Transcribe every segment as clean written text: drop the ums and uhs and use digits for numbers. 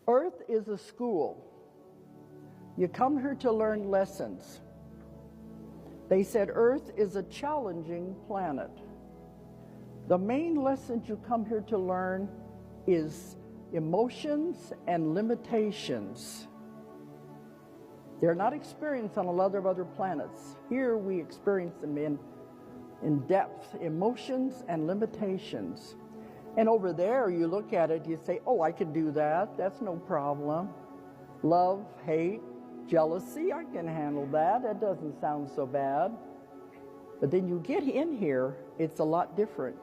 Earth is a school. You come here to learn lessons. They said Earth is a challenging planet. The main lessons you come here to learn is emotions and limitations. They're not experienced on a lot of other planets. Here we experience them in depth, emotions and limitations. And over there, you look at it, you say, oh, I can do that. That's no problem. Love, hate, jealousy, I can handle that. That doesn't sound so bad. But then you get in here, it's a lot different.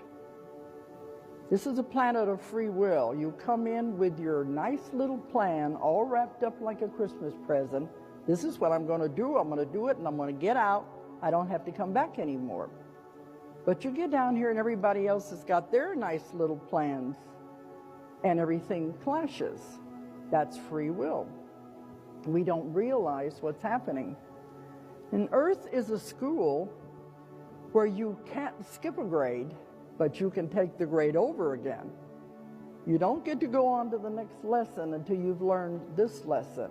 This is a planet of free will. You come in with your nice little plan, all wrapped up like a Christmas present. This is what I'm going to do. I'm going to do it, and I'm going to get out. I don't have to come back anymore. But you get down here, and everybody else has got their nice little plans, and everything clashes. That's free will. We don't realize what's happening. And Earth is a school where you can't skip a grade, but you can take the grade over again. You don't get to go on to the next lesson until you've learned this lesson.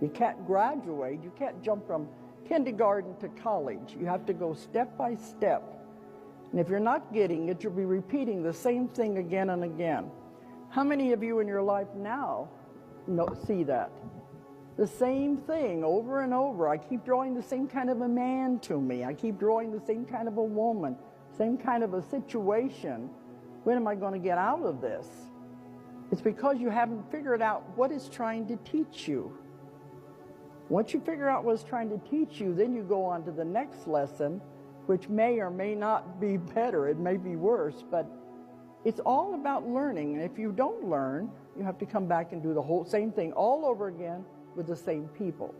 You can't graduate. You can't jump from kindergarten to college. You have to go step by step. And if you're not getting it, you'll be repeating the same thing again and again. How many of you in your life now see that? The same thing over and over. I keep drawing the same kind of a man to me. I keep drawing the same kind of a woman, same kind of a situation. When am I going to get out of this? It's because you haven't figured out what it's trying to teach you. Once you figure out what it's trying to teach you, then you go on to the next lesson, which may or may not be better. It may be worse, but it's all about learning. And if you don't learn, you have to come back and do the whole same thing all over again with the same people.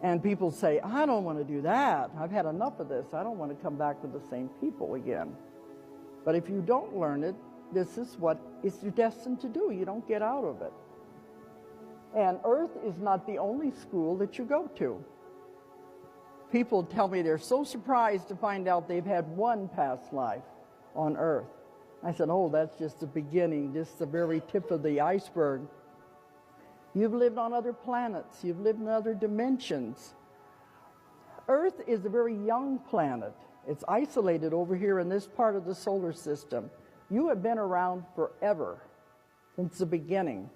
And people say, I don't want to do that. I've had enough of this. I don't want to come back with the same people again. But if you don't learn it, this is what you're destined to do. You don't get out of it. And Earth is not the only school that you go to. People tell me they're so surprised to find out they've had one past life on Earth. I said, oh, that's just the beginning, just the very tip of the iceberg. You've lived on other planets. You've lived in other dimensions. Earth is a very young planet. It's isolated over here in this part of the solar system. You have been around forever, since the beginning,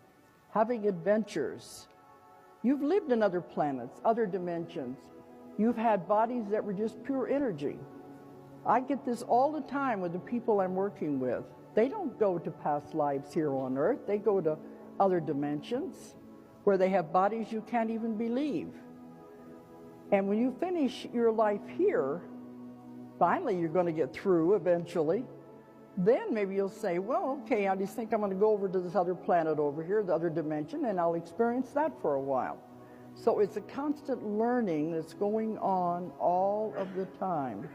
having adventures. You've lived in other planets, other dimensions. You've had bodies that were just pure energy. I get this all the time with the people I'm working with. They don't go to past lives here on Earth. They go to other dimensions where they have bodies you can't even believe. And when you finish your life here, finally you're going to get through eventually. Then maybe you'll say, well, okay, I just think I'm going to go over to this other planet over here, the other dimension, and I'll experience that for a while. So it's a constant learning that's going on all of the time.